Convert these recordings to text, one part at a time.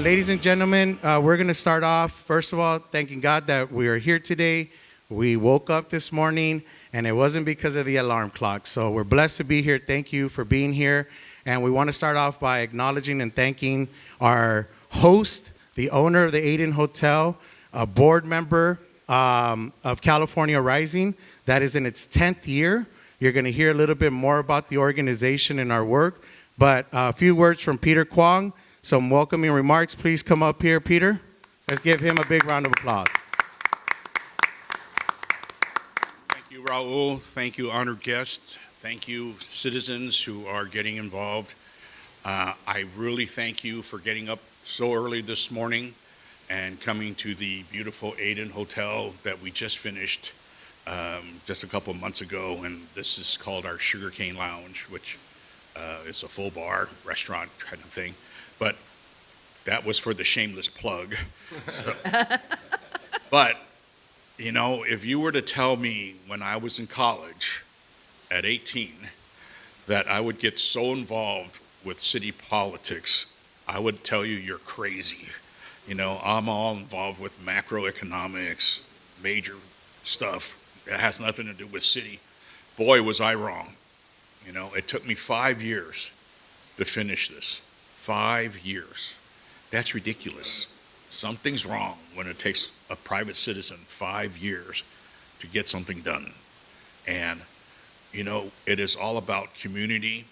Ladies and gentlemen, we're going to start off, first of all, thanking God that we are here today. We woke up this morning, and it wasn't because of the alarm clock. So we're blessed to be here. Thank you for being here. And we want to start off by acknowledging and thanking our host, the owner of the Aiden Hotel, a board member of California Rising. That is in its 10th year. You're going to hear a little bit more about the organization and our work. But a few words from Peter Kwong. Some welcoming remarks. Please come up here, Peter. Let's give him a big round of applause. Thank you, Raul. Thank you, honored guests. Thank you, citizens who are getting involved. I really thank you for getting up so early this morning and coming to the beautiful Aiden Hotel that we just finished just a couple months ago. And this is called our Sugarcane Lounge, which is a full bar, restaurant kind of thing. But that was for the shameless plug. So, but, you know, if you were to tell me when I was in college at 18 that I would get so involved with city politics, I would tell you you're crazy. You know, I'm all involved with macroeconomics, major stuff. It has nothing to do with city. Boy, was I wrong. You know, it took me 5 years to finish this. 5 years. That's ridiculous. Something's wrong when it takes a private citizen 5 years to get something done. And, you know, it is all about community,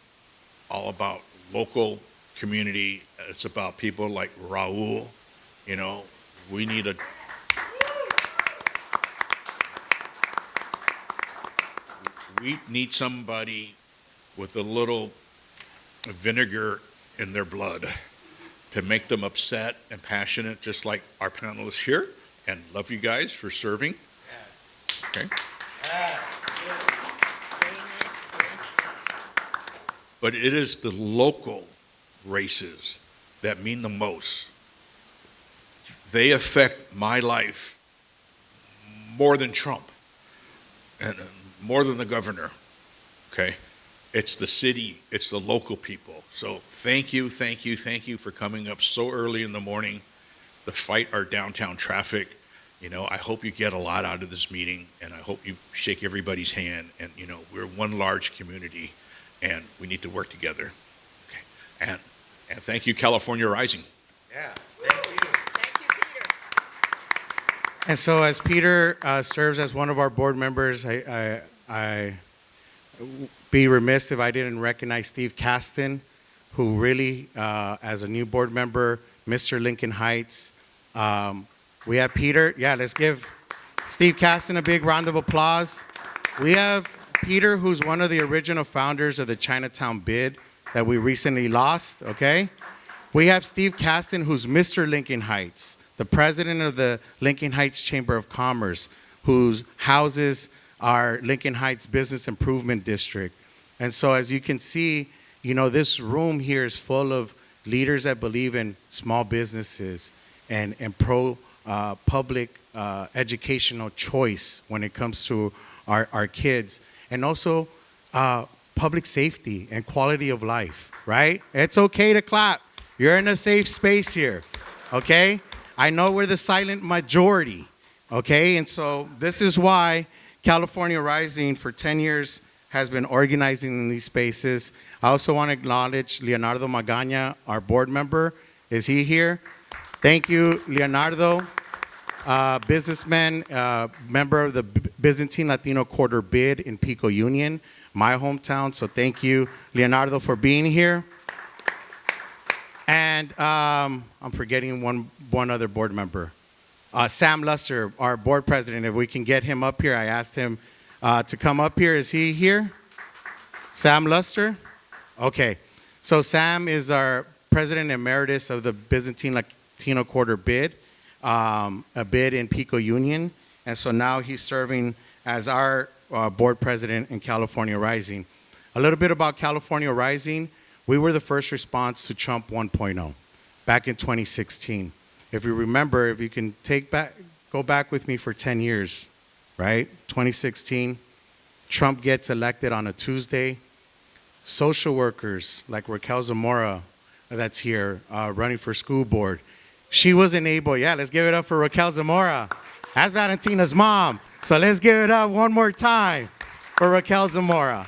all about local community. It's about people like Raul. You know, we need somebody with a little vinegar in their blood to make them upset and passionate, just like our panelists here. And love you guys for serving. Yes. Okay. Yes. But it is the local races that mean the most. They affect my life more than Trump and more than the governor. Okay. It's the city, it's the local people. So thank you for coming up so early in the morning to fight our downtown traffic. You know, I hope you get a lot out of this meeting, and I hope you shake everybody's hand. And, you know, we're one large community, and we need to work together. Okay. And thank you, California Rising. Yeah, thank you. Thank you, Peter. And so as Peter serves as one of our board members, I be remiss if I didn't recognize Steve Caston, who really, as a new board member, Mr. Lincoln Heights. We have Peter. Yeah, let's give Steve Caston a big round of applause. We have Peter, who's one of the original founders of the Chinatown bid that we recently lost, okay? We have Steve Caston, who's Mr. Lincoln Heights, the president of the Lincoln Heights Chamber of Commerce, whose houses our Lincoln Heights Business Improvement District. And so as you can see, you know, this room here is full of leaders that believe in small businesses and public educational choice when it comes to our kids, and also public safety and quality of life, right? It's okay to clap. You're in a safe space here, okay? I know we're the silent majority, okay? And so this is why California Rising for 10 years has been organizing in these spaces. I also want to acknowledge Leonardo Magaña, our board member. Is he here? Thank you, Leonardo. Businessman, member of the Byzantine Latino Quarter Bid in Pico Union, my hometown. So thank you, Leonardo, for being here. And I'm forgetting one other board member. Sam Luster, our board president, if we can get him up here. I asked him to come up here. Is he here? Sam Luster? Okay. So Sam is our president emeritus of the Byzantine Latino Quarter Bid, a bid in Pico Union. And so now he's serving as our board president in California Rising. A little bit about California Rising. We were the first response to Trump 1.0 back in 2016. If you remember, if you can go back with me for 10 years, right? 2016, Trump gets elected on a Tuesday. Social workers like Raquel Zamora, that's here, running for school board, she wasn't able. Yeah, let's give it up for Raquel Zamora. That's Valentina's mom. So let's give it up one more time for Raquel Zamora.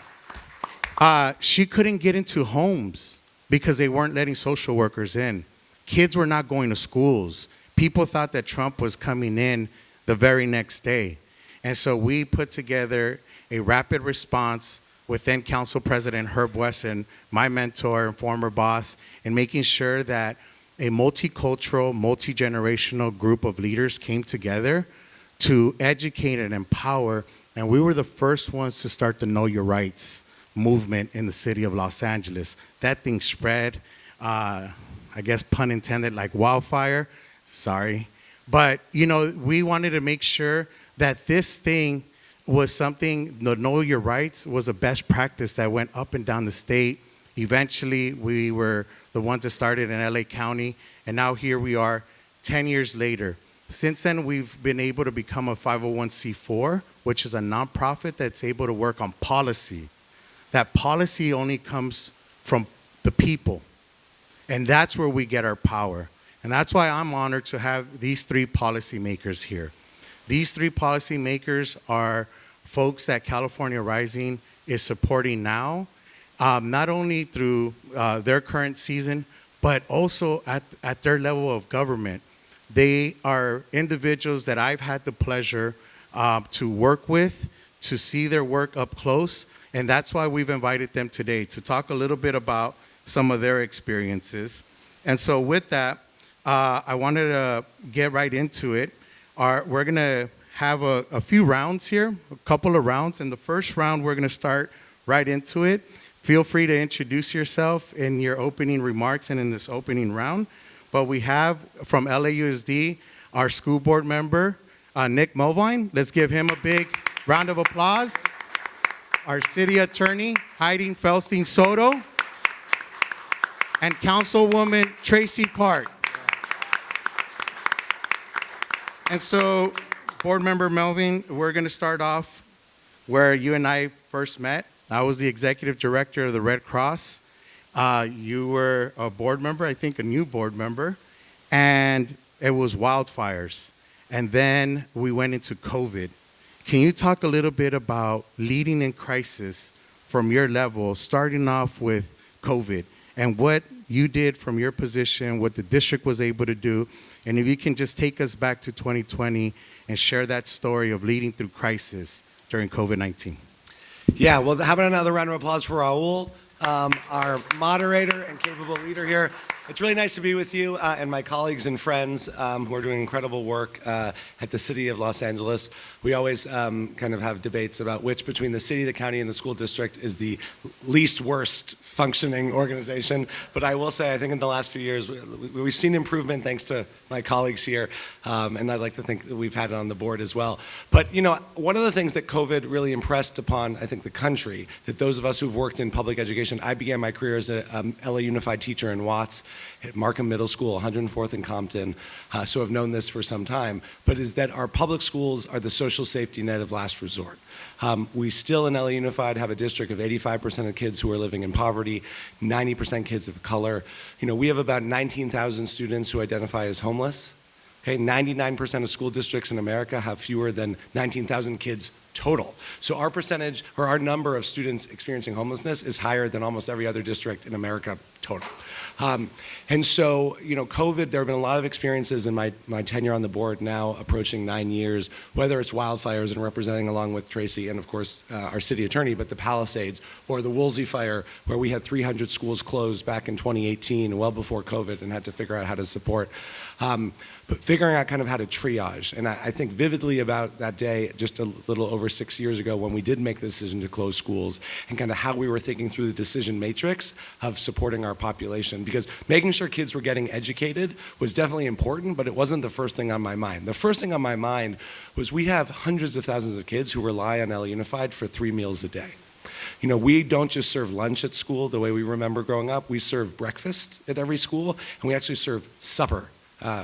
She couldn't get into homes because they weren't letting social workers in. Kids were not going to schools. People thought that Trump was coming in the very next day. And so we put together a rapid response with then Council President Herb Wesson, my mentor and former boss, in making sure that a multicultural, multi-generational group of leaders came together to educate and empower. And we were the first ones to start the Know Your Rights movement in the city of Los Angeles. That thing spread, I guess pun intended, like wildfire. Sorry. But, you know, we wanted to make sure that this thing was something, the Know Your Rights was a best practice that went up and down the state. Eventually, we were the ones that started in LA County, and now here we are 10 years later. Since then, we've been able to become a 501c4, which is a nonprofit that's able to work on policy. That policy only comes from the people, and that's where we get our power. And that's why I'm honored to have these three policymakers here. These three policymakers are folks that California Rising is supporting now, not only through their current season, but also at their level of government. They are individuals that I've had the pleasure to work with, to see their work up close, and that's why we've invited them today to talk a little bit about some of their experiences. And so with that, I wanted to get right into it. We're going to have a few rounds here, a couple of rounds. In the first round, we're going to start right into it. Feel free to introduce yourself in your opening remarks and in this opening round. But we have from LAUSD our school board member, Nick Melvoin. Let's give him a big round of applause. Our city attorney, Hydee Feldstein Soto. And Councilwoman Traci Park. And so, Board Member Melvin, we're going to start off where you and I first met. I was the executive director of the Red Cross. You were a board member, I think a new board member, and it was wildfires. And then we went into COVID. Can you talk a little bit about leading in crisis from your level, starting off with COVID, and what you did from your position, what the district was able to do? And if you can just take us back to 2020 and share that story of leading through crisis during COVID-19. Yeah, well, how about another round of applause for Raul, our moderator and capable leader here. It's really nice to be with you and my colleagues and friends who are doing incredible work at the City of Los Angeles. We always kind of have debates about which between the city, the county, and the school district is the least worst functioning organization. But I will say, I think in the last few years, we've seen improvement thanks to my colleagues here, and I'd like to think that we've had it on the board as well. But, you know, one of the things that COVID really impressed upon, I think, the country, that those of us who've worked in public education, I began my career as a LA Unified teacher in Watts, at Markham Middle School, 104th and Compton, so I've known this for some time, but is that our public schools are the social safety net of last resort. We still in LA Unified have a district of 85% of kids who are living in poverty, 90% kids of color. You know, we have about 19,000 students who identify as homeless. Okay, 99% of school districts in America have fewer than 19,000 kids total. So our percentage, or our number of students experiencing homelessness is higher than almost every other district in America total. And so, you know, COVID, there have been a lot of experiences in my tenure on the board, now approaching 9 years, whether it's wildfires and representing along with Traci and of course our city attorney, but the Palisades, or the Woolsey fire, where we had 300 schools closed back in 2018, well before COVID, and had to figure out how to support. But figuring out kind of how to triage. And I think vividly about that day, just a little over 6 years ago, when we did make the decision to close schools, and kind of how we were thinking through the decision matrix of supporting our population. Because making sure kids were getting educated was definitely important, but it wasn't the first thing on my mind. The first thing on my mind was we have hundreds of thousands of kids who rely on LA Unified for 3 meals a day. You know, we don't just serve lunch at school the way we remember growing up. We serve breakfast at every school, and we actually serve supper.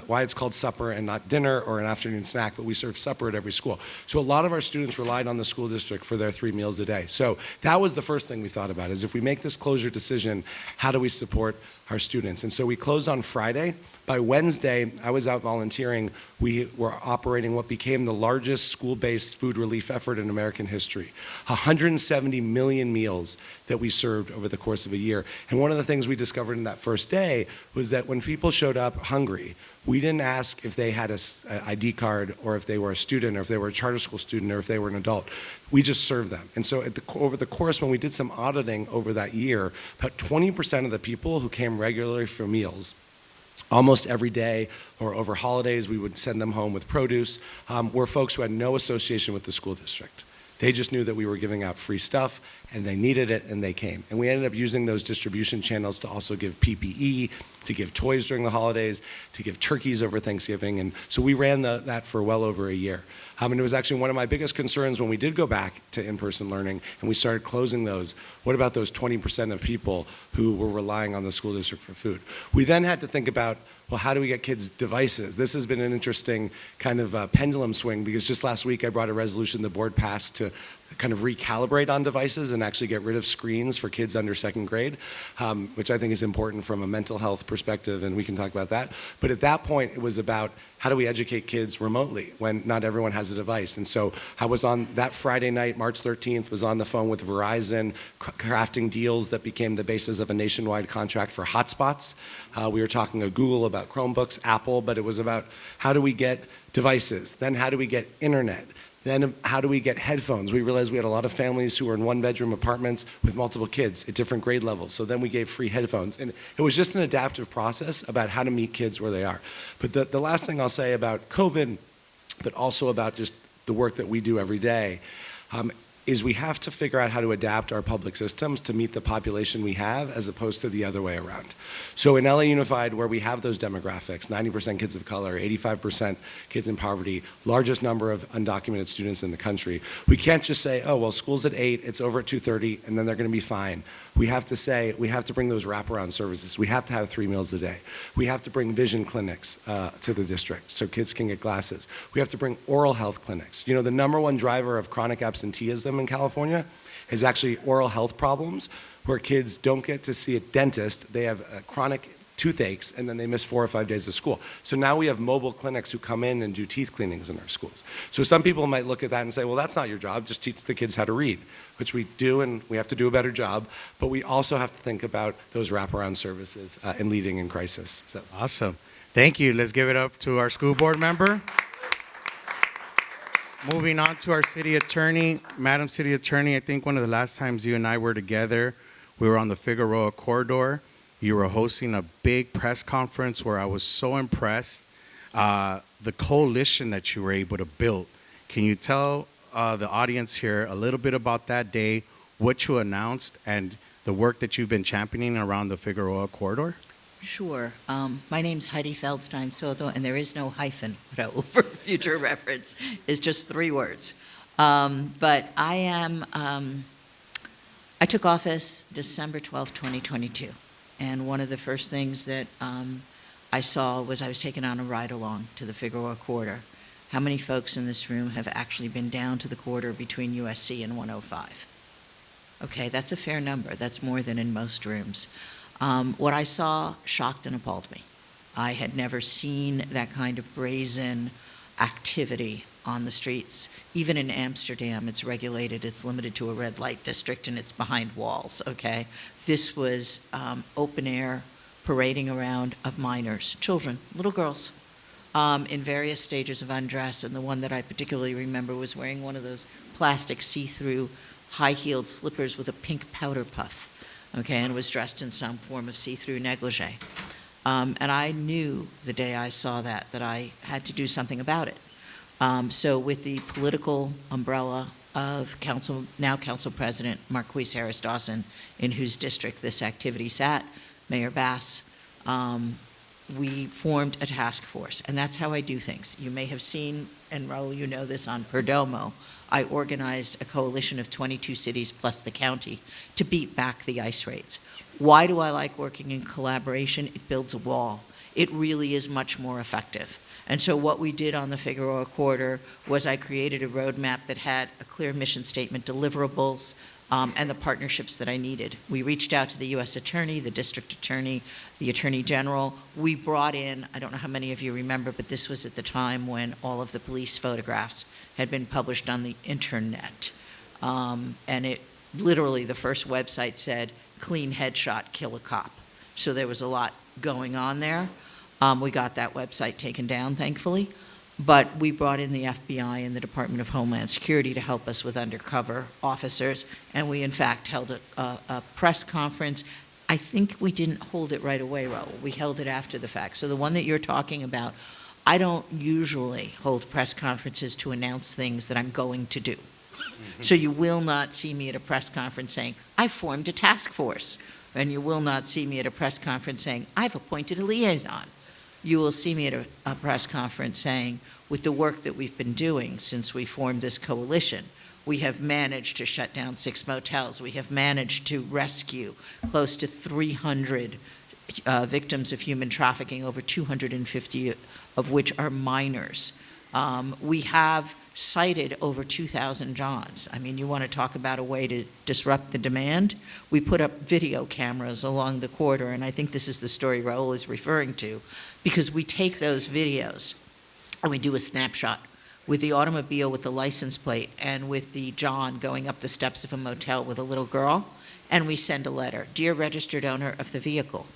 Why it's called supper and not dinner or an afternoon snack, but we serve supper at every school. So a lot of our students relied on the school district for their 3 meals a day. So that was the first thing we thought about, is if we make this closure decision, how do we support our students. And so we closed on Friday. By Wednesday, I was out volunteering. We were operating what became the largest school-based food relief effort in American history. 170 million meals that we served over the course of a year. And one of the things we discovered in that first day was that when people showed up hungry, we didn't ask if they had an ID card or if they were a student or if they were a charter school student or if they were an adult. We just served them. And so over the course, when we did some auditing over that year, about 20% of the people who came regularly for meals, almost every day or over holidays, we would send them home with produce, were folks who had no association with the school district. They just knew that we were giving out free stuff, and they needed it, and they came. And we ended up using those distribution channels to also give PPE, to give toys during the holidays, to give turkeys over Thanksgiving. And so we ran that for well over a year. And it was actually one of my biggest concerns when we did go back to in-person learning and we started closing those. What about those 20% of people who were relying on the school district for food? We then had to think about, well, how do we get kids devices? This has been an interesting kind of pendulum swing, because just last week I brought a resolution the board passed to kind of recalibrate on devices and actually get rid of screens for kids under second grade, which I think is important from a mental health perspective, and we can talk about that. But at that point, it was about how do we educate kids remotely when not everyone has a device? And so I was on that Friday night, March 13th, was on the phone with Verizon, crafting deals that became the basis of a nationwide contract for hotspots. We were talking to Google about Chromebooks, Apple, but it was about how do we get devices? Then how do we get internet? Then how do we get headphones? We realized we had a lot of families who were in one-bedroom apartments with multiple kids at different grade levels. So then we gave free headphones. And it was just an adaptive process about how to meet kids where they are. But the last thing I'll say about COVID, but also about just the work that we do every day, is we have to figure out how to adapt our public systems to meet the population we have as opposed to the other way around. So in LA Unified, where we have those demographics, 90% kids of color, 85% kids in poverty, largest number of undocumented students in the country, we can't just say, oh, well, school's at 8, it's over at 2:30, and then they're gonna be fine. We have to say, we have to bring those wraparound services. We have to have 3 meals a day. We have to bring vision clinics to the district so kids can get glasses. We have to bring oral health clinics. You know, the #1 driver of chronic absenteeism in California is actually oral health problems, where kids don't get to see a dentist. They have chronic toothaches, and then they miss 4 or 5 days of school. So now we have mobile clinics who come in and do teeth cleanings in our schools. So some people might look at that and say, well, that's not your job, just teach the kids how to read, which we do, and we have to do a better job. But we also have to think about those wraparound services in leading in crisis. So. Awesome. Thank you. Let's give it up to our school board member. Moving on to our city attorney. Madam City Attorney, I think one of the last times you and I were together, we were on the Figueroa corridor. You were hosting a big press conference where I was so impressed. The coalition that you were able to build. Can you tell the audience here a little bit about that day, what you announced, and the work that you've been championing around the Figueroa corridor? Sure. My name's Hydee Feldstein Soto, and there is no hyphen, Raul, for future reference. It's just 3 words. But I took office December 12, 2022. And one of the first things that I saw was I was taken on a ride-along to the Figueroa corridor. How many folks in this room have actually been down to the corridor between USC and 105? Okay, that's a fair number. That's more than in most rooms. What I saw shocked and appalled me. I had never seen that kind of brazen activity on the streets. Even in Amsterdam, it's regulated, it's limited to a red light district, and it's behind walls, okay? This was open air parading around of minors, children, little girls, in various stages of undress, and the one that I particularly remember was wearing one of those plastic see-through high-heeled slippers with a pink powder puff. Okay, and was dressed in some form of see-through negligee. And I knew the day I saw that I had to do something about it. So with the political umbrella of now Council President Marquise Harris Dawson, in whose district this activity sat, Mayor Bass, we formed a task force, and that's how I do things. You may have seen, and Raul, you know this, on Perdomo, I organized a coalition of 22 cities plus the county to beat back the ICE raids. Why do I like working in collaboration? It builds a wall. It really is much more effective. And so what we did on the Figueroa corridor was I created a roadmap that had a clear mission statement, deliverables, and the partnerships that I needed. We reached out to the U.S. Attorney, the District Attorney, the Attorney General. We brought in, I don't know how many of you remember, but this was at the time when all of the police photographs had been published on the internet. And it literally, the first website said, clean headshot, kill a cop. So there was a lot going on there. We got that website taken down, thankfully. But we brought in the FBI and the Department of Homeland Security to help us with undercover officers, and we in fact held a press conference. I think we didn't hold it right away, Raul. We held it after the fact. So the one that you're talking about, I don't usually hold press conferences to announce things that I'm going to do. So you will not see me at a press conference saying, I formed a task force. And you will not see me at a press conference saying, I've appointed a liaison. You will see me at a press conference saying, with the work that we've been doing since we formed this coalition, we have managed to shut down 6 motels. We have managed to rescue close to 300 victims of human trafficking, over 250 of which are minors. We have cited over 2,000 Johns. I mean, you want to talk about a way to disrupt the demand? We put up video cameras along the corridor, and I think this is the story Raul is referring to, because we take those videos and we do a snapshot with the automobile with the license plate and with the John going up the steps of a motel with a little girl, and we send a letter. Dear registered owner of the vehicle,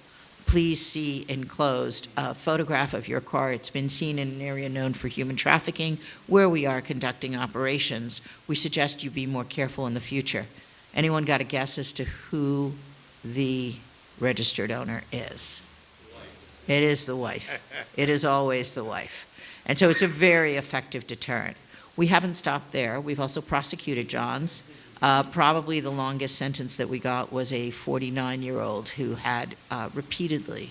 please see enclosed a photograph of your car. It's been seen in an area known for human trafficking where we are conducting operations. We suggest you be more careful in the future. Anyone got a guess as to who the registered owner is? It is the wife. It is always the wife. And so it's a very effective deterrent. We haven't stopped there. We've also prosecuted Johns. Probably the longest sentence that we got was a 49-year-old who had repeatedly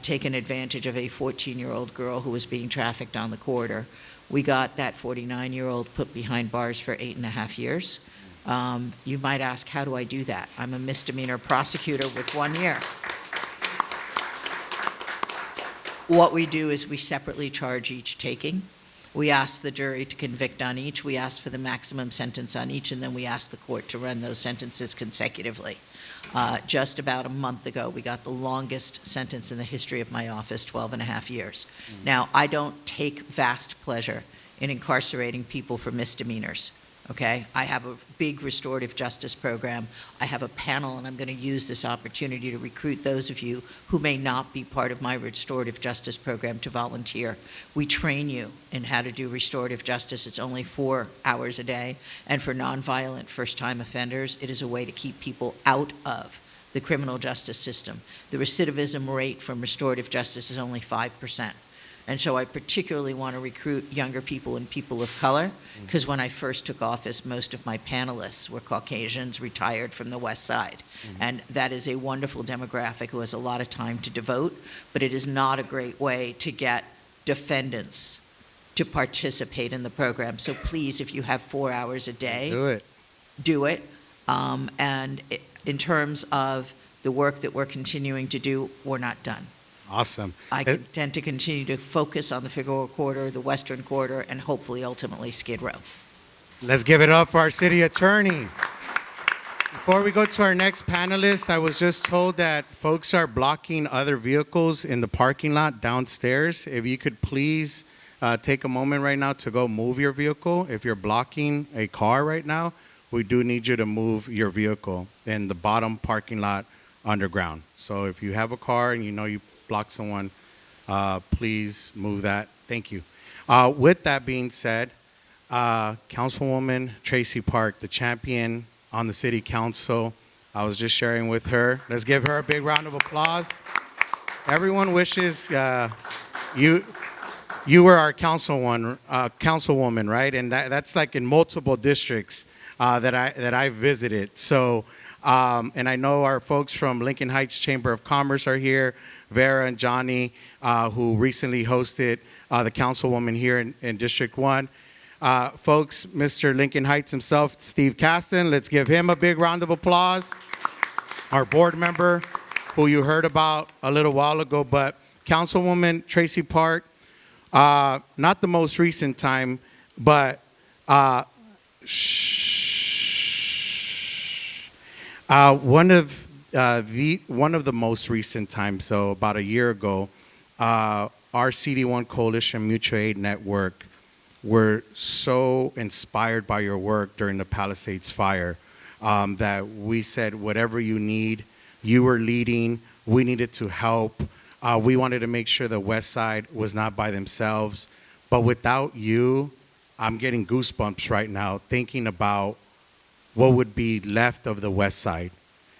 taken advantage of a 14-year-old girl who was being trafficked on the corridor. We got that 49-year-old put behind bars for 8.5 years. You might ask, how do I do that? I'm a misdemeanor prosecutor with 1 year. What we do is we separately charge each taking. We ask the jury to convict on each. We ask for the maximum sentence on each, and then we ask the court to run those sentences consecutively. Just about a month ago, we got the longest sentence in the history of my office, 12.5 years. Now, I don't take vast pleasure in incarcerating people for misdemeanors. Okay, I have a big restorative justice program. I have a panel, and I'm going to use this opportunity to recruit those of you who may not be part of my restorative justice program to volunteer. We train you in how to do restorative justice. It's only 4 hours a day, and for nonviolent first-time offenders, it is a way to keep people out of the criminal justice system. The recidivism rate from restorative justice is only 5%. And so I particularly want to recruit younger people and people of color, because when I first took office, most of my panelists were Caucasians retired from the West Side. And that is a wonderful demographic who has a lot of time to devote, but it is not a great way to get defendants to participate in the program. So please, if you have 4 hours a day, do it. And in terms of the work that we're continuing to do, we're not done. Awesome. I intend to continue to focus on the Figueroa Corridor, the Western Corridor, and hopefully ultimately Skid Row. Let's give it up for our city attorney. Before we go to our next panelist, I was just told that folks are blocking other vehicles in the parking lot downstairs. If you could please take a moment right now to go move your vehicle. If you're blocking a car right now, we do need you to move your vehicle in the bottom parking lot underground. So if you have a car and you know you block someone, please move that. Thank you. With that being said, Councilwoman Traci Park, the champion on the city council, I was just sharing with her. Let's give her a big round of applause. Everyone wishes you were our councilwoman, right? And that's like in multiple districts that I visited. So, and I know our folks from Lincoln Heights Chamber of Commerce are here. Vera and Johnny, who recently hosted the councilwoman here in District 1. Folks, Mr. Lincoln Heights himself, Steve Caston, let's give him a big round of applause. Our board member, who you heard about a little while ago, but Councilwoman Traci Park, not the most recent time, but One of the most recent times, so about a year ago, our CD1 Coalition Mutual Aid Network were so inspired by your work during the Palisades fire that we said, whatever you need, you were leading. We needed to help. We wanted to make sure the West Side was not by themselves. But without you, I'm getting goosebumps right now thinking about what would be left of the West Side.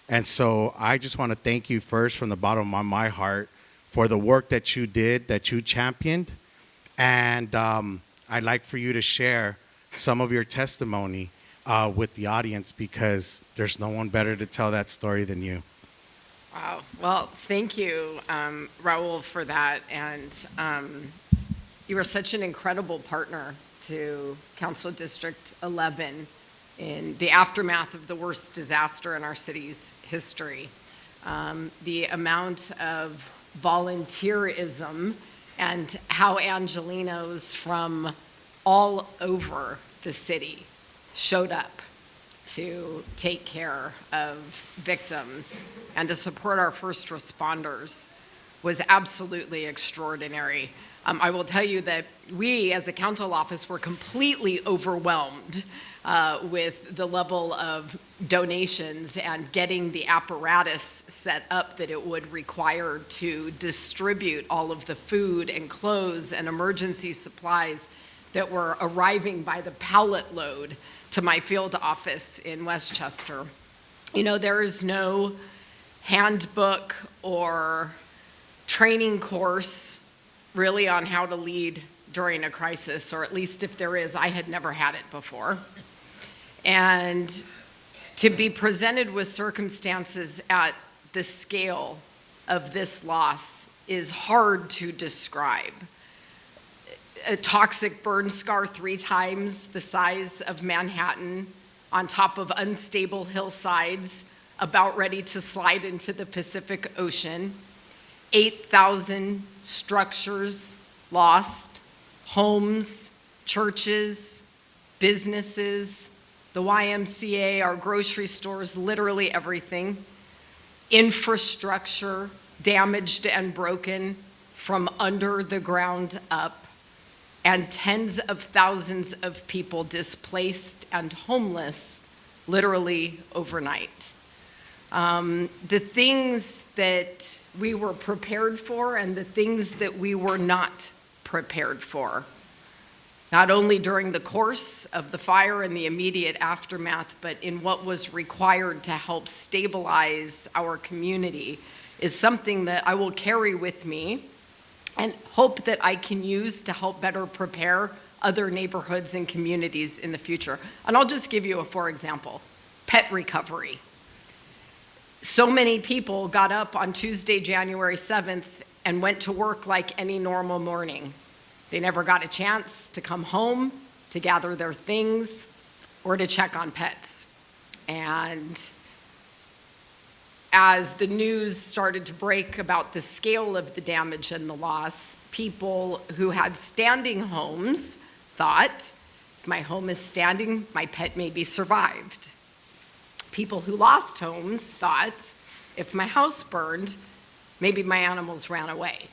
And so I just want to thank you first from the bottom of my heart for the work that you did, that you championed. And I'd like for you to share some of your testimony with the audience, because there's no one better to tell that story than you. Wow. Well, thank you, Raul, for that. And you were such an incredible partner to Council District 11 in the aftermath of the worst disaster in our city's history. The amount of volunteerism and how Angelenos from all over the city showed up to take care of victims and to support our first responders was absolutely extraordinary. I will tell you that we, as a council office, were completely overwhelmed with the level of donations and getting the apparatus set up that it would require to distribute all of the food and clothes and emergency supplies that were arriving by the pallet load to my field office in Westchester. You know, there is no handbook or training course really on how to lead during a crisis, or at least if there is, I had never had it before. And to be presented with circumstances at the scale of this loss is hard to describe. A toxic burn scar 3 times the size of Manhattan on top of unstable hillsides about ready to slide into the Pacific Ocean. 8,000 structures lost, homes, churches, businesses, the YMCA, our grocery stores, literally everything. Infrastructure damaged and broken from under the ground up, and tens of thousands of people displaced and homeless literally overnight. The things that we were prepared for and the things that we were not prepared for, not only during the course of the fire and the immediate aftermath, but in what was required to help stabilize our community, is something that I will carry with me and hope that I can use to help better prepare other neighborhoods and communities in the future. And I'll just give you a for example, pet recovery. So many people got up on Tuesday, January 7th and went to work like any normal morning. They never got a chance to come home, to gather their things, or to check on pets. And as the news started to break about the scale of the damage and the loss, people who had standing homes thought, if my home is standing, my pet maybe survived. People who lost homes thought, if my house burned, maybe my animals ran away.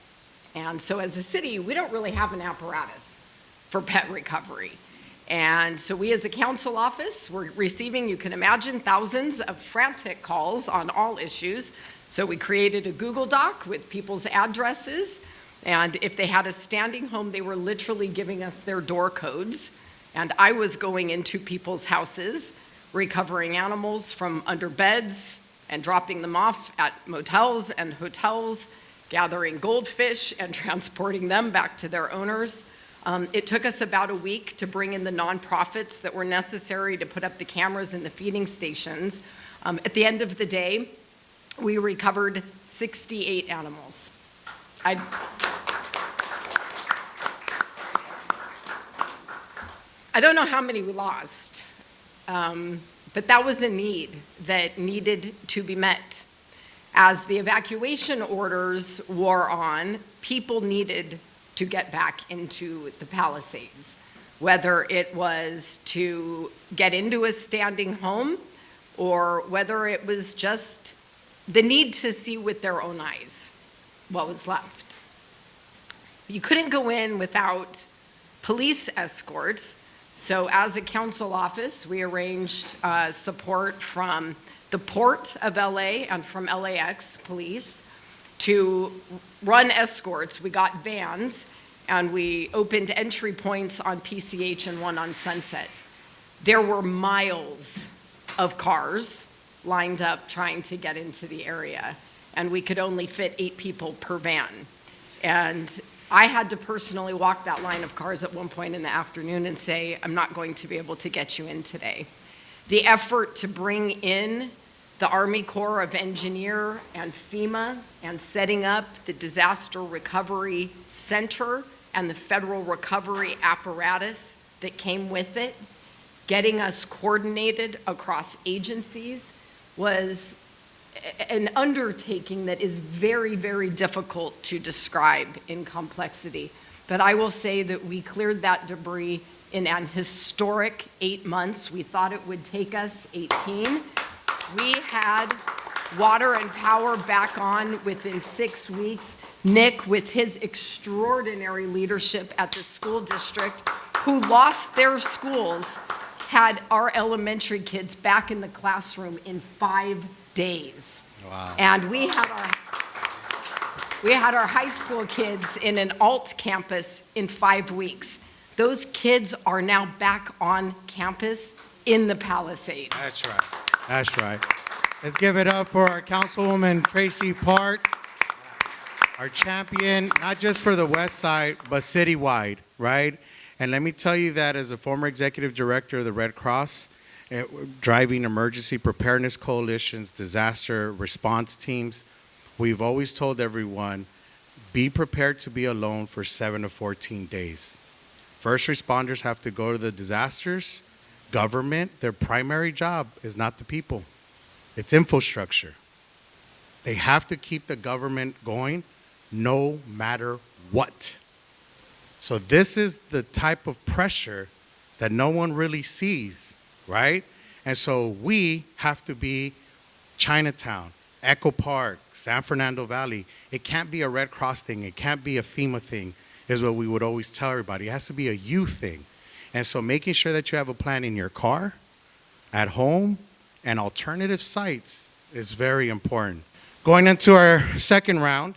And so as a city, we don't really have an apparatus for pet recovery. And so we as a council office, we're receiving, you can imagine, thousands of frantic calls on all issues. So we created a Google Doc with people's addresses. And if they had a standing home, they were literally giving us their door codes. And I was going into people's houses, recovering animals from under beds and dropping them off at motels and hotels, gathering goldfish and transporting them back to their owners. It took us about a week to bring in the nonprofits that were necessary to put up the cameras in the feeding stations. At the end of the day, we recovered 68 animals. I don't know how many we lost, but that was a need that needed to be met. As the evacuation orders wore on, people needed to get back into the Palisades, whether it was to get into a standing home or whether it was just the need to see with their own eyes what was left. You couldn't go in without police escorts. So as a council office, we arranged support from the Port of LA and from LAX police to run escorts. We got vans and we opened entry points on PCH and one on Sunset. There were miles of cars lined up trying to get into the area, and we could only fit 8 people per van. And I had to personally walk that line of cars at one point in the afternoon and say, I'm not going to be able to get you in today. The effort to bring in the Army Corps of Engineer and FEMA and setting up the Disaster Recovery Center and the federal recovery apparatus that came with it, getting us coordinated across agencies, was an undertaking that is very, very difficult to describe in complexity. But I will say that we cleared that debris in an historic 8 months. We thought it would take us 18. We had water and power back on within 6 weeks. Nick, with his extraordinary leadership at the school district, who lost their schools, had our elementary kids back in the classroom in 5 days. Wow. And we had our high school kids in an alt campus in 5 weeks. Those kids are now back on campus in the Palisades. That's right. That's right. Let's give it up for our Councilwoman Traci Park, our champion, not just for the West Side, but citywide, right? And let me tell you that as a former executive director of the Red Cross, driving emergency preparedness coalitions, disaster response teams, we've always told everyone, be prepared to be alone for 7 to 14 days. First responders have to go to the disasters. Government, their primary job is not the people. It's infrastructure. They have to keep the government going no matter what. So this is the type of pressure that no one really sees, right? And so we have to be Chinatown, Echo Park, San Fernando Valley. It can't be a Red Cross thing. It can't be a FEMA thing, is what we would always tell everybody. It has to be a you thing. And so making sure that you have a plan in your car, at home, and alternative sites is very important. Going into our second round,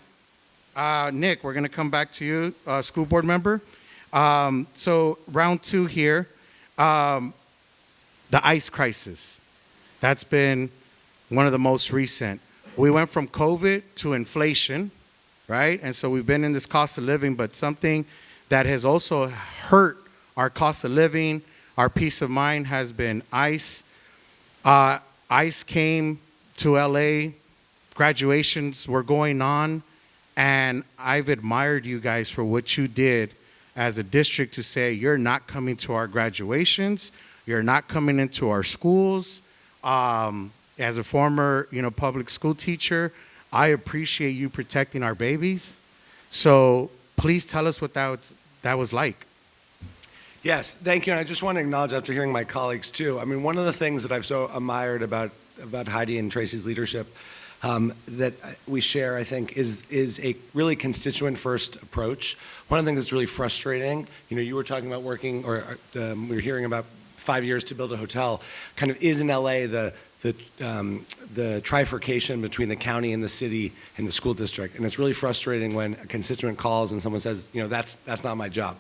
Nick, we're going to come back to you, school board member. So round 2 here, the ICE crisis. That's been one of the most recent. We went from COVID to inflation, right? And so we've been in this cost of living, but something that has also hurt our cost of living, our peace of mind, has been ICE. ICE came to LA, graduations were going on, and I've admired you guys for what you did as a district to say, you're not coming to our graduations, you're not coming into our schools. As a former, public school teacher, I appreciate you protecting our babies. So please tell us what that was like. Yes, thank you. And I just want to acknowledge, after hearing my colleagues too, I mean, one of the things that I've so admired about Hydee and Traci's leadership that we share, I think, is a really constituent-first approach. One of the things that's really frustrating, you were talking about working, or we were hearing about 5 years to build a hotel, kind of is in LA the trifurcation between the county and the city and the school district. And it's really frustrating when a constituent calls and someone says, that's not my job.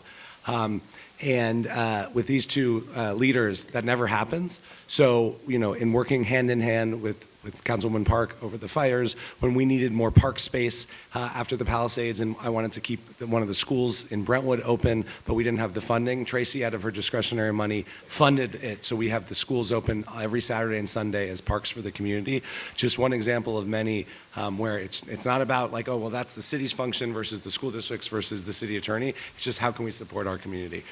And with these two leaders, that never happens. So, in working hand in hand with Councilwoman Park over the fires, when we needed more park space after the Palisades, and I wanted to keep one of the schools in Brentwood open, but we didn't have the funding, Traci, out of her discretionary money, funded it. So we have the schools open every Saturday and Sunday as parks for the community. Just one example of many where it's not about like, oh, well, that's the city's function versus the school districts versus the city attorney. It's just how can we support our community.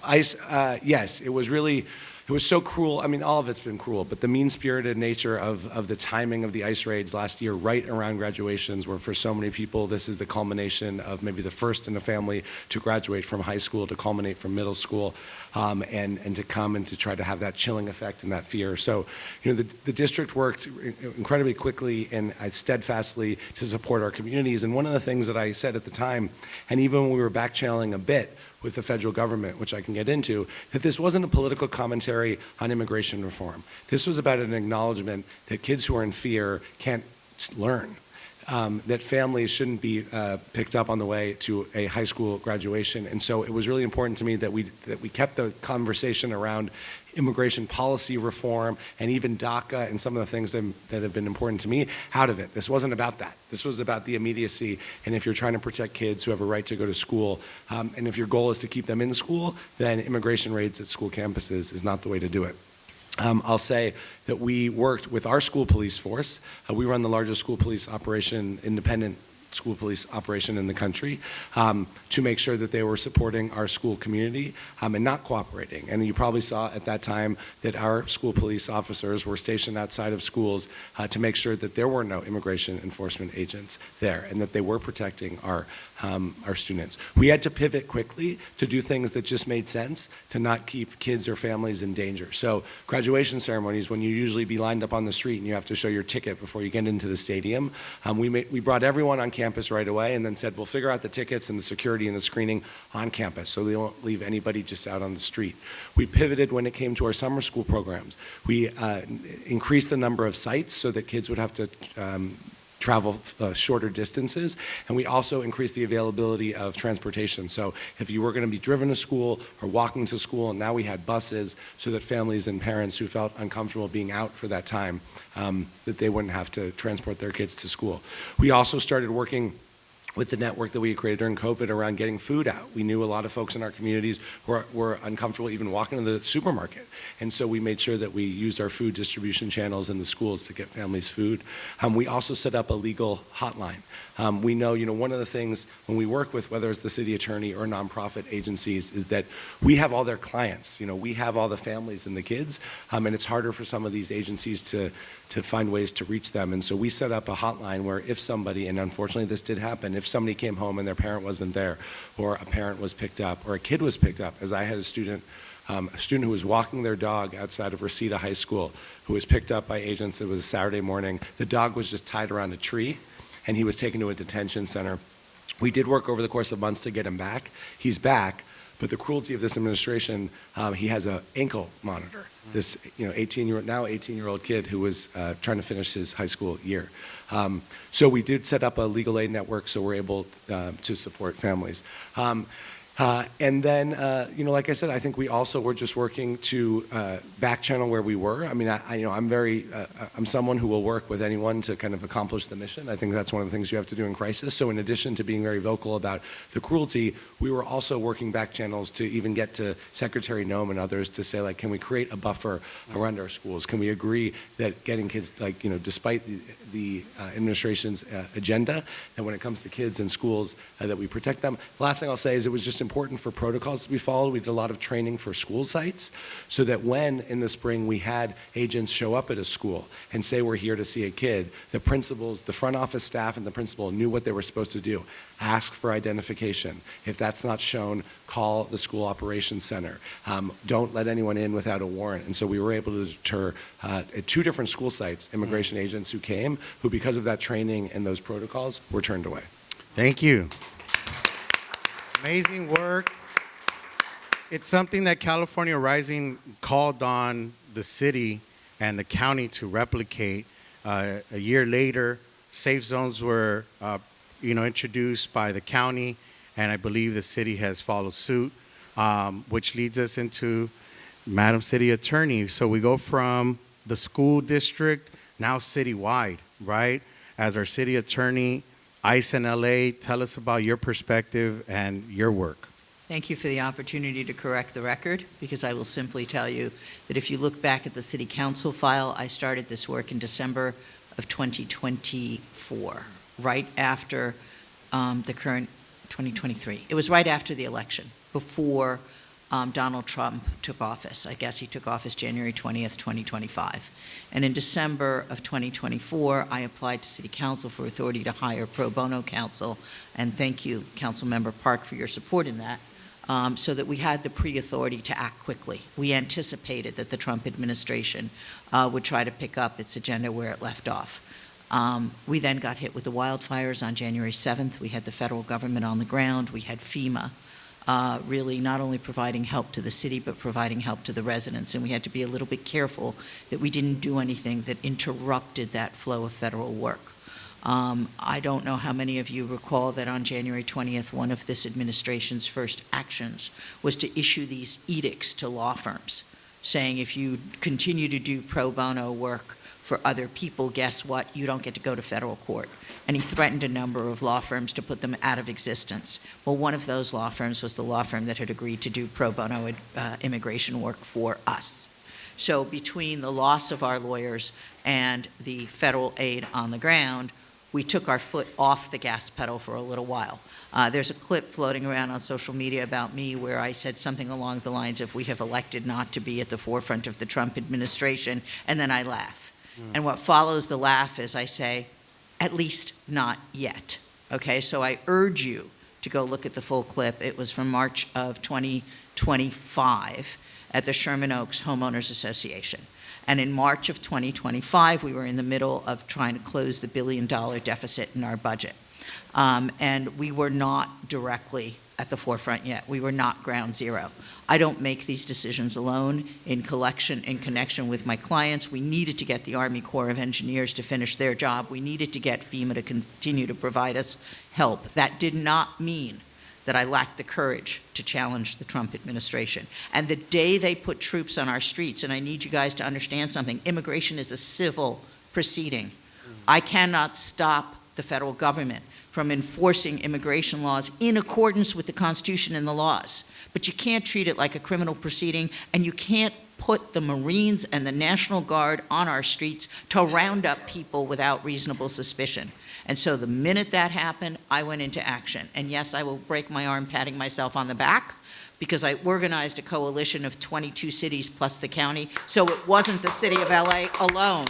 ICE, yes, it was really, It was so cruel. I mean, all of it's been cruel, but the mean-spirited nature of the timing of the ICE raids last year, right around graduations, where for so many people, this is the culmination of maybe the first in a family to graduate from high school, to culminate from middle school, and to come and to try to have that chilling effect and that fear. So, the district worked incredibly quickly and steadfastly to support our communities. And one of the things that I said at the time, and even when we were back-channeling a bit with the federal government, which I can get into, that this wasn't a political commentary on immigration reform. This was about an acknowledgement that kids who are in fear can't learn. That families shouldn't be picked up on the way to a high school graduation. And so it was really important to me that we kept the conversation around immigration policy reform and even DACA and some of the things that have been important to me out of it. This wasn't about that. This was about the immediacy. And if you're trying to protect kids who have a right to go to school, and if your goal is to keep them in school, then immigration raids at school campuses is not the way to do it. I'll say that we worked with our school police force. We run the largest school police operation, independent school police operation in the country, to make sure that they were supporting our school community and not cooperating. And you probably saw at that time that our school police officers were stationed outside of schools to make sure that there were no immigration enforcement agents there and that they were protecting our students. We had to pivot quickly to do things that just made sense to not keep kids or families in danger. So graduation ceremonies, when you usually be lined up on the street and you have to show your ticket before you get into the stadium, we brought everyone on campus right away and then said, we'll figure out the tickets and the security and the screening on campus so they won't leave anybody just out on the street. We pivoted when it came to our summer school programs. We increased the number of sites so that kids would have to travel shorter distances, and we also increased the availability of transportation. So if you were going to be driven to school or walking to school, and now we had buses so that families and parents who felt uncomfortable being out for that time, that they wouldn't have to transport their kids to school. We also started working with the network that we created during COVID around getting food out. We knew a lot of folks in our communities were uncomfortable even walking to the supermarket. And so we made sure that we used our food distribution channels in the schools to get families food. We also set up a legal hotline. We know, one of the things when we work with, whether it's the city attorney or nonprofit agencies, is that we have all their clients. We have all the families and the kids, and it's harder for some of these agencies to find ways to reach them. And so we set up a hotline where if somebody, and unfortunately this did happen, if somebody came home and their parent wasn't there, or a parent was picked up, or a kid was picked up, as I had a student who was walking their dog outside of Reseda High School, who was picked up by agents. It was a Saturday morning. The dog was just tied around a tree, and he was taken to a detention center. We did work over the course of months to get him back. He's back, but the cruelty of this administration, he has an ankle monitor. This 18-year-old kid who was trying to finish his high school year. So we did set up a legal aid network so we're able to support families. And then, like I said, I think we also were just working to back channel where we were. I mean, I'm someone who will work with anyone to kind of accomplish the mission. I think that's one of the things you have to do in crisis. So in addition to being very vocal about the cruelty, we were also working back channels to even get to Secretary Noem and others to say, like, can we create a buffer around our schools? Can we agree that getting kids, despite the administration's agenda, that when it comes to kids in schools, that we protect them? Last thing I'll say is it was just important for protocols to be followed. We did a lot of training for school sites so that when in the spring we had agents show up at a school and say we're here to see a kid, the principals, the front office staff and the principal knew what they were supposed to do. Ask for identification. If that's not shown, call the school operations center. Don't let anyone in without a warrant. And so we were able to deter at 2 different school sites, immigration agents who came, who because of that training and those protocols were turned away. Thank you. Amazing work. It's something that California Rising called on the city and the county to replicate. A year later, safe zones were introduced by the county, and I believe the city has followed suit, which leads us into Madam City Attorney. So we go from the school district, now citywide, right? As our city attorney, ICE and LA, tell us about your perspective and your work. Thank you for the opportunity to correct the record, because I will simply tell you that if you look back at the city council file, I started this work in December of 2024, right after the current 2023. It was right after the election, before Donald Trump took office. I guess he took office January 20th, 2025. And in December of 2024, I applied to City Council for authority to hire pro bono counsel, and thank you, Councilmember Park, for your support in that, so that we had the pre-authority to act quickly. We anticipated that the Trump administration would try to pick up its agenda where it left off. We then got hit with the wildfires on January 7th. We had the federal government on the ground. We had FEMA really not only providing help to the city, but providing help to the residents. And we had to be a little bit careful that we didn't do anything that interrupted that flow of federal work. I don't know how many of you recall that on January 20th, one of this administration's first actions was to issue these edicts to law firms, saying if you continue to do pro bono work for other people, guess what? You don't get to go to federal court. And he threatened a number of law firms to put them out of existence. Well, one of those law firms was the law firm that had agreed to do pro bono immigration work for us. So between the loss of our lawyers and the federal aid on the ground, we took our foot off the gas pedal for a little while. There's a clip floating around on social media about me where I said something along the lines of, we have elected not to be at the forefront of the Trump administration, and then I laugh. And what follows the laugh is I say, at least not yet. Okay, so I urge you to go look at the full clip. It was from March of 2025 at the Sherman Oaks Homeowners Association. And in March of 2025, we were in the middle of trying to close the $1 billion deficit in our budget. And we were not directly at the forefront yet. We were not ground zero. I don't make these decisions alone. In connection with my clients, we needed to get the Army Corps of Engineers to finish their job. We needed to get FEMA to continue to provide us help. That did not mean that I lacked the courage to challenge the Trump administration. And the day they put troops on our streets, and I need you guys to understand something, immigration is a civil proceeding. I cannot stop the federal government from enforcing immigration laws in accordance with the Constitution and the laws. But you can't treat it like a criminal proceeding, and you can't put the Marines and the National Guard on our streets to round up people without reasonable suspicion. And so the minute that happened, I went into action. And yes, I will break my arm patting myself on the back, because I organized a coalition of 22 cities plus the county, so it wasn't the city of LA alone.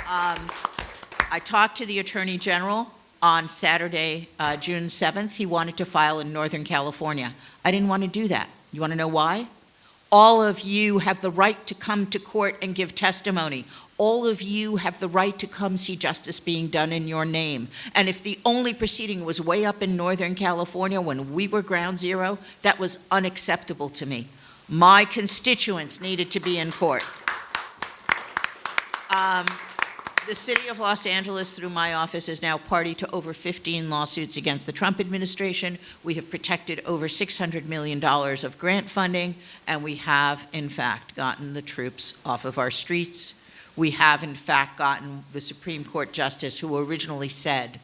I talked to the Attorney General on Saturday, June 7th. He wanted to file in Northern California. I didn't want to do that. You want to know why? All of you have the right to come to court and give testimony. All of you have the right to come see justice being done in your name. And if the only proceeding was way up in Northern California when we were ground zero, that was unacceptable to me. My constituents needed to be in court. The city of Los Angeles, through my office, is now party to over 15 lawsuits against the Trump administration. We have protected over $600 million of grant funding, and we have, in fact, gotten the troops off of our streets. We have, in fact, gotten the Supreme Court justice who originally said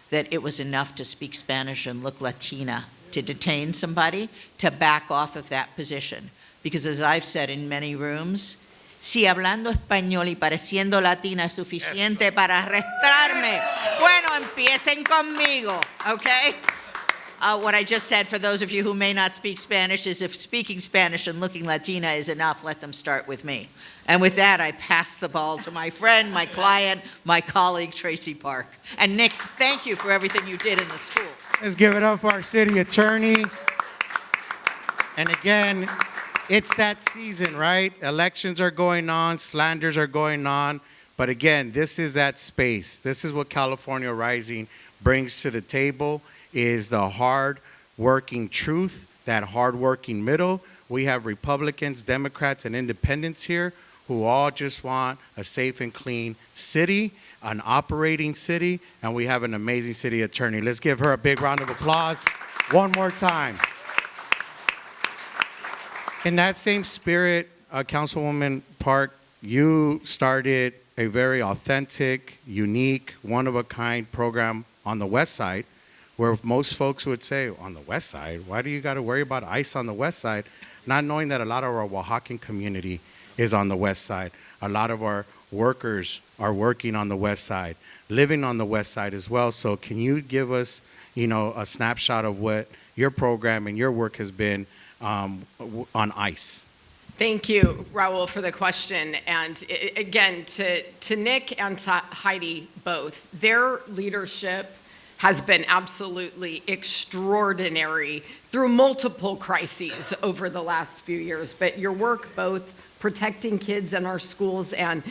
that it was enough to speak Spanish and look Latina to detain somebody, to back off of that position. Because as I've said in many rooms, si hablando español y pareciendo latina es suficiente para arrestarme, bueno, empiecen conmigo, okay? What I just said, for those of you who may not speak Spanish, is if speaking Spanish and looking Latina is enough, let them start with me. And with that, I pass the ball to my friend, my client, my colleague, Traci Park. And Nick, thank you for everything you did in the schools. Let's give it up for our city attorney. And again, it's that season, right? Elections are going on, slanders are going on. But again, this is that space. This is what California Rising brings to the table, is the hard-working truth, that hard-working middle. We have Republicans, Democrats, and independents here who all just want a safe and clean city, an operating city, and we have an amazing city attorney. Let's give her a big round of applause one more time. In that same spirit, Councilwoman Park, you started a very authentic, unique, one-of-a-kind program on the West Side, where most folks would say, on the West Side, why do you got to worry about ICE on the West Side? Not knowing that a lot of our Oaxacan community is on the West Side. A lot of our workers are working on the West Side, living on the West Side as well. So can you give us, a snapshot of what your program and your work has been on ICE? Thank you, Raul, for the question. And again, to Nick and to Hydee both, their leadership has been absolutely extraordinary through multiple crises over the last few years. But your work both protecting kids in our schools and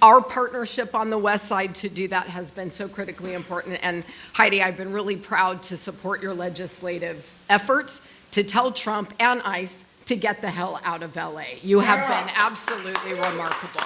our partnership on the West Side to do that has been so critically important. And Hydee, I've been really proud to support your legislative efforts to tell Trump and ICE to get the hell out of LA. You have been absolutely remarkable.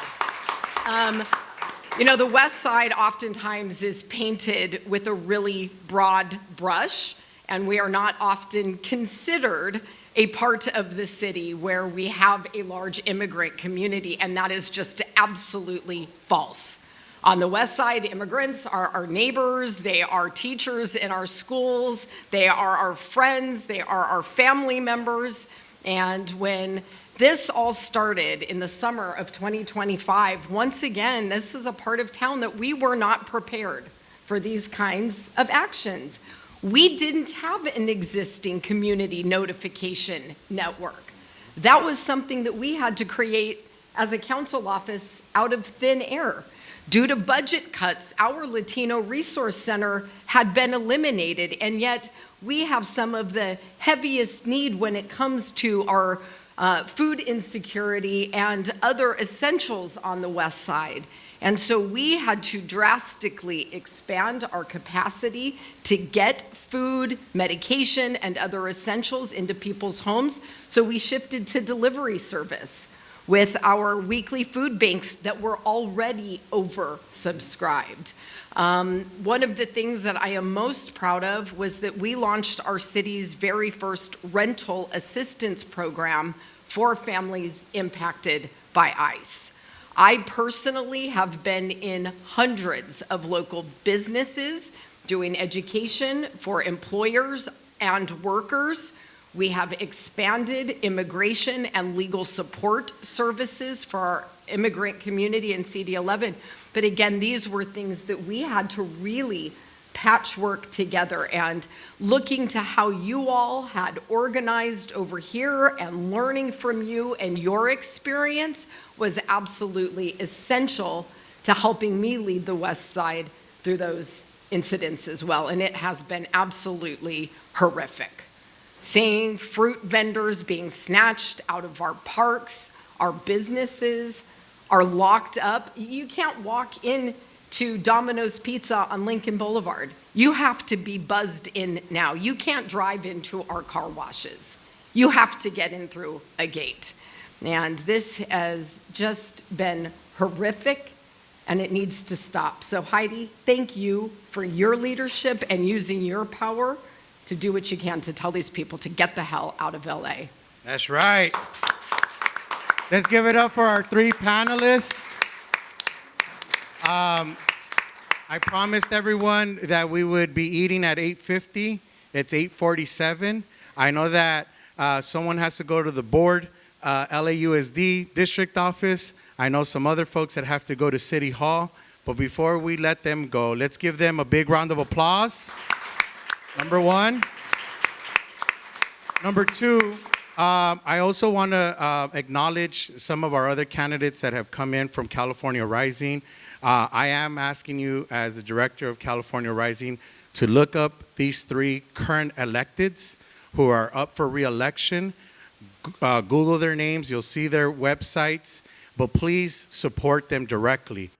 You know, the West Side oftentimes is painted with a really broad brush, and we are not often considered a part of the city where we have a large immigrant community, and that is just absolutely false. On the West Side, immigrants are our neighbors, they are teachers in our schools, they are our friends, they are our family members. And when this all started in the summer of 2025, once again, this is a part of town that we were not prepared for these kinds of actions. We didn't have an existing community notification network. That was something that we had to create as a council office out of thin air. Due to budget cuts, our Latino Resource Center had been eliminated, and yet we have some of the heaviest need when it comes to our food insecurity and other essentials on the West Side. And so we had to drastically expand our capacity to get food, medication, and other essentials into people's homes. So we shifted to delivery service with our weekly food banks that were already oversubscribed. One of the things that I am most proud of was that we launched our city's very first rental assistance program for families impacted by ICE. I personally have been in hundreds of local businesses doing education for employers and workers. We have expanded immigration and legal support services for our immigrant community in CD11. But again, these were things that we had to really patchwork together, and looking to how you all had organized over here and learning from you and your experience was absolutely essential to helping me lead the West Side through those incidents as well. And it has been absolutely horrific. Seeing fruit vendors being snatched out of our parks, our businesses are locked up. You can't walk in to Domino's Pizza on Lincoln Boulevard. You have to be buzzed in now. You can't drive into our car washes. You have to get in through a gate. And this has just been horrific, and it needs to stop. So Hydee, thank you for your leadership and using your power to do what you can to tell these people to get the hell out of LA. That's right. Let's give it up for our three panelists. I promised everyone that we would be eating at 8:50. It's 8:47. I know that someone has to go to the board, LAUSD district office. I know some other folks that have to go to City Hall. But before we let them go, let's give them a big round of applause. Number one. Number two, I also want to acknowledge some of our other candidates that have come in from California Rising. I am asking you, as the director of California Rising, to look up these three current electeds who are up for re-election. Google their names, you'll see their websites, but please support them directly.